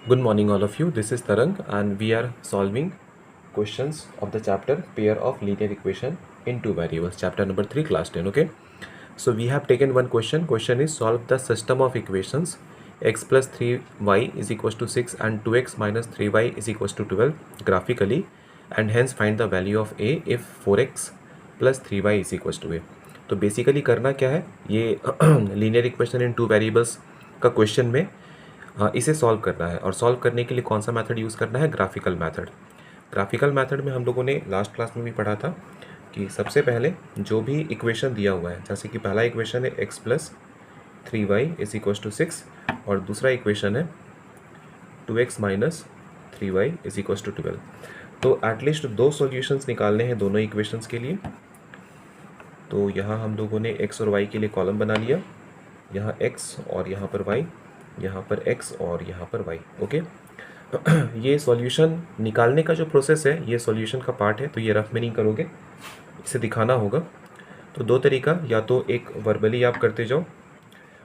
Good morning, all of you. This is Tarang, and we are solving questions of the chapter pair of linear equation in two variables, chapter number 3, class 10. Okay, so we have taken one question. Question is solve the system of equations x plus 3y is equals to 6 and 2x minus 3y is equals to 12 graphically, and hence find the value of a if 4x plus 3y is equals to a. तो basically करना क्या है, ये linear equation in two variables का question में इसे solve करना है। और सॉल्व करने के लिए कौन सा मेथड यूज़ करना है? Graphical method. ग्राफिकल मेथड में हम लोगों ने लास्ट क्लास में भी पढ़ा था कि सबसे पहले जो भी इक्वेशन दिया हुआ है, जैसे कि पहला इक्वेशन है x plus 3y is equal to 6 और दूसरा इक्वेशन है 2x minus 3y is equal to 12। तो एटलीस्ट दो सॉल्यूशंस निकालने हैं दोनों इक्वेशंस के लिए। तो यहाँ हम लोगों ने x और y के लिए कॉलम बना लिया, यहाँ x और यहाँ पर y, यहाँ पर x और यहाँ पर y। ओके, ये सॉल्यूशन निकालने का जो प्रोसेस है ये सॉल्यूशन का पार्ट है, तो ये रफ में नहीं करोगे, इसे दिखाना होगा। तो दो तरीका, या तो एक वर्बली आप करते जाओ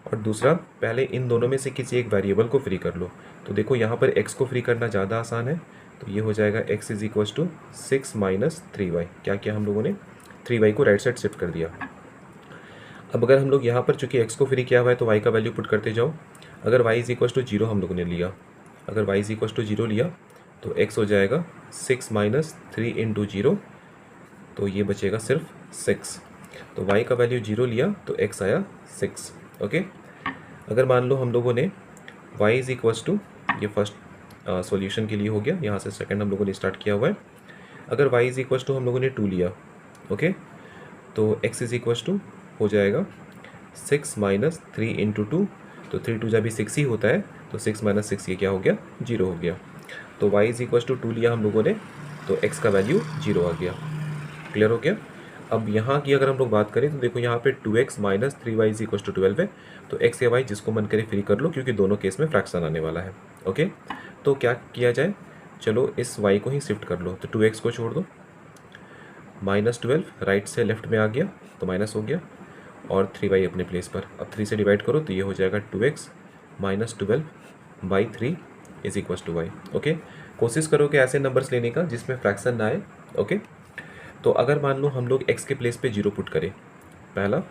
और दूसरा पहले इन दोनों में से किसी एक वेरिएबल को फ्री कर लो। तो देखो यहाँ पर x को फ्री करना ज़्यादा आसान है, तो ये हो जाएगा x is equal to 6 minus 3y। क्या किया हम लोगों ने? 3y को राइट साइड शिफ्ट कर दिया। अब अगर हम लोग यहाँ पर चूंकि x को फ्री किया हुआ है तो y का वैल्यू पुट करते जाओ। अगर y इज इक्वल टू 0 हम लोगों ने लिया, अगर y इज इक्वल टू 0 लिया तो x हो जाएगा 6 माइनस 3 इंटू 0, तो ये बचेगा सिर्फ 6। तो y का वैल्यू 0 लिया तो x आया 6। ओके, अगर मान लो हम लोगों ने y इज इक्वल टू, ये फर्स्ट सॉल्यूशन के लिए हो गया, यहाँ से सेकंड हम लोगों ने स्टार्ट किया हुआ है। अगर y इज इक्वल टू हम लोगों ने 2 लिया, ओके, तो x इज इक्वल टू हो जाएगा 6 माइनस 3 इंटू 2, तो 3 2 जब भी 6 ही होता है, तो 6 माइनस 6 ये क्या हो गया? 0 हो गया। तो y इज इक्वल टू 2 लिया हम लोगों ने, तो x का वैल्यू 0 आ गया। क्लियर हो गया? अब यहाँ की अगर हम लोग बात करें तो देखो यहाँ पे 2x minus 3y is equal to 12 है, तो x या y जिसको मन करे फ्री कर लो, क्योंकि दोनों केस में फ्रैक्शन आने वाला है। ओके, तो क्या किया जाए? चलो इस y को ही शिफ्ट कर लो, तो 2x को छोड़ दो, माइनस 12 राइट से लेफ्ट में आ गया तो माइनस हो गया, और 3y अपने प्लेस पर। अब 3 से डिवाइड करो तो ये हो जाएगा 2x minus 12 by 3 is equal to y। Okay, कोशिश करो कि ऐसे नंबर्स लेने का जिसमें फ्रैक्शन ना आए। ओके, तो अगर मान लो हम लोग x के प्लेस पे 0 पुट करें, पहला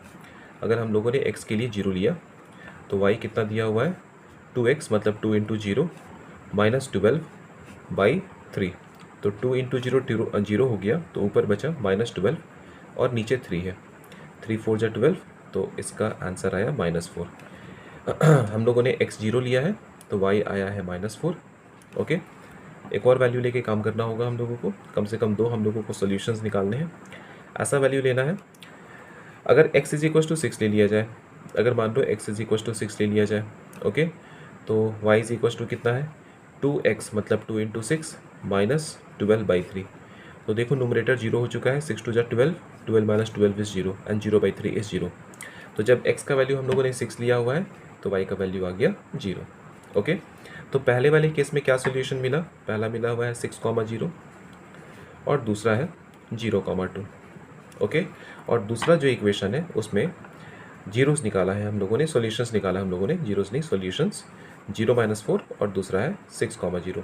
अगर हम लोगों ने x के लिए 0 लिया तो y कितना दिया हुआ है? 2x मतलब 2 इंटू 0 माइनस 12 बाई 3, तो 2 इंटू 0 0 हो गया, तो ऊपर बचा माइनस 12 और नीचे 3 है, 3 4 जा 12, तो इसका आंसर आया माइनस 4। हम लोगों ने x 0 लिया है तो y आया है माइनस 4। ओके, एक और वैल्यू लेके काम करना होगा हम लोगों को, कम से कम दो हम लोगों को सॉल्यूशंस निकालने हैं। ऐसा वैल्यू लेना है, अगर x इज इक्वल टू 6 ले लिया जाए, अगर मान लो x इज इक्वल टू 6 ले लिया जाए, ओके, तो y इज इक्वल टू कितना है? 2x मतलब 2 इंटू 6 माइनस 12 बाई 3। तो देखो नोमरेटर 0 हो चुका है, 6 2 जा 12, 12 minus 12 is 0 and 0 by 3 is 0। तो जब x का वैल्यू हम लोगों ने 6 लिया हुआ है तो y का वैल्यू आ गया 0। ओके, तो पहले वाले केस में क्या सोल्यूशन मिला? पहला मिला हुआ है 6,0 और दूसरा है 0,2। ओके, और दूसरा जो इक्वेशन है उसमें जीरोस निकाला है हम लोगों ने, सॉल्यूशंस निकाला है हम लोगों ने, जीरोस नहीं सॉल्यूशंस, 0 माइनस 4 और दूसरा है 6,0।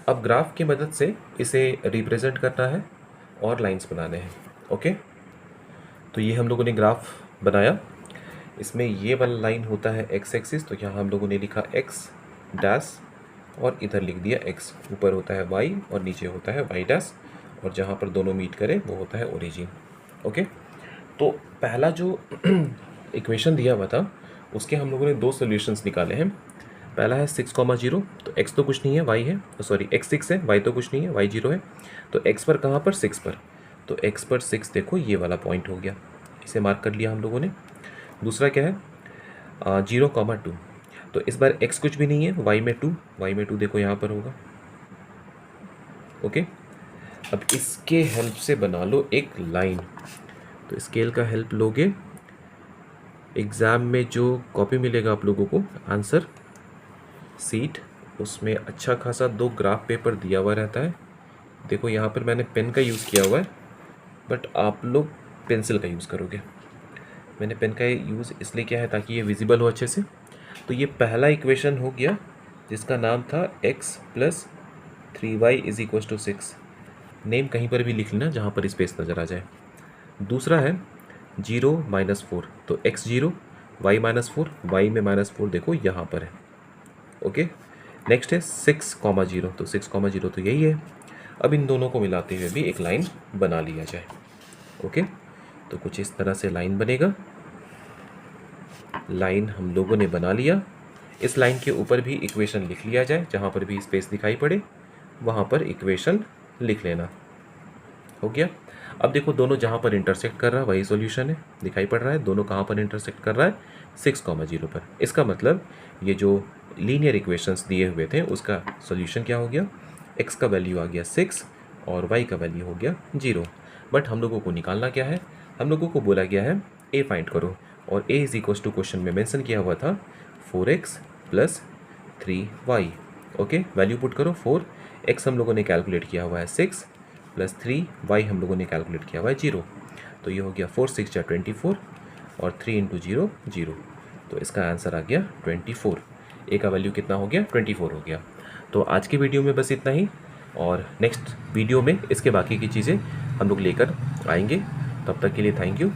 अब ग्राफ की मदद से इसे रिप्रेजेंट करना है और लाइंस बनाने हैं। ओके, तो ये हम लोगों ने ग्राफ बनाया, इसमें ये वाला लाइन होता है x एक्सिस, तो यहाँ हम लोगों ने लिखा x डैश और इधर लिख दिया x, ऊपर होता है y और नीचे होता है y डैश, और जहाँ पर दोनों मीट करें वो होता है ओरिजिन। ओके, तो पहला जो इक्वेशन दिया हुआ था उसके हम लोगों ने दो सॉल्यूशंस निकाले हैं। पहला है 6,0, तो x तो कुछ नहीं है, y है, सॉरी x 6 है, y तो कुछ नहीं है, y 0 है, तो x पर कहाँ पर? 6 पर, तो x पर 6 देखो ये वाला पॉइंट हो गया, इसे मार्क कर लिया हम लोगों ने। दूसरा क्या है? 0,2, तो इस बार x कुछ भी नहीं है, y में 2, y में 2 देखो यहाँ पर होगा। ओके, अब इसके हेल्प से बना लो एक लाइन, तो स्केल का हेल्प लोगे, एग्ज़ाम में जो कॉपी मिलेगा आप लोगों को आंसर सीट, उसमें अच्छा खासा 2 ग्राफ पेपर दिया हुआ रहता है। देखो यहाँ पर मैंने पेन का यूज़ किया हुआ है, बट आप लोग पेंसिल का यूज़ करोगे। मैंने पेन का यूज़ इसलिए किया है ताकि ये विजिबल हो अच्छे से। तो ये पहला इक्वेशन हो गया जिसका नाम था x plus 3y is equal to 6। Name कहीं पर भी लिख लेना जहाँ पर स्पेस नज़र आ जाए। दूसरा है 0-4, तो x 0 y -4, y में -4 देखो यहाँ पर है। ओके, नेक्स्ट है 6,0, तो 6,0 तो यही है। अब इन दोनों को मिलाते हुए भी एक लाइन बना लिया जाए। ओके, तो कुछ इस तरह से लाइन बनेगा। लाइन हम लोगों ने बना लिया। इस लाइन के ऊपर भी इक्वेशन लिख लिया जाए, जहाँ पर भी स्पेस दिखाई पड़े वहाँ पर इक्वेशन लिख लेना। हो गया। अब देखो दोनों जहाँ पर इंटरसेक्ट कर रहा है वही सॉल्यूशन है, दिखाई पड़ रहा है। दोनों कहाँ पर इंटरसेक्ट कर रहा है? 6,0 पर। इसका मतलब ये जो लीनियर इक्वेशंस दिए हुए थे उसका सॉल्यूशन क्या हो गया? x का वैल्यू आ गया 6 और y का वैल्यू हो गया 0। बट हम लोगों को निकालना क्या है? हम लोगों को बोला गया है a फाइंड करो, और a is equal to question में मेंशन किया हुआ था 4x plus 3y। Okay, value put करो। 4x हम लोगों ने कैलकुलेट किया हुआ है 6 प्लस 3y हम लोगों ने कैलकुलेट किया हुआ है 0। तो ये हो गया 4 6 24 और 3 इंटू 0 0। तो इसका आंसर आ गया 24। ए का वैल्यू कितना हो गया? 24 हो गया। तो आज की वीडियो में बस इतना ही, और नेक्स्ट वीडियो में इसके बाकी की चीज़ें हम लोग लेकर आएंगे। तब तक के लिए थैंक यू।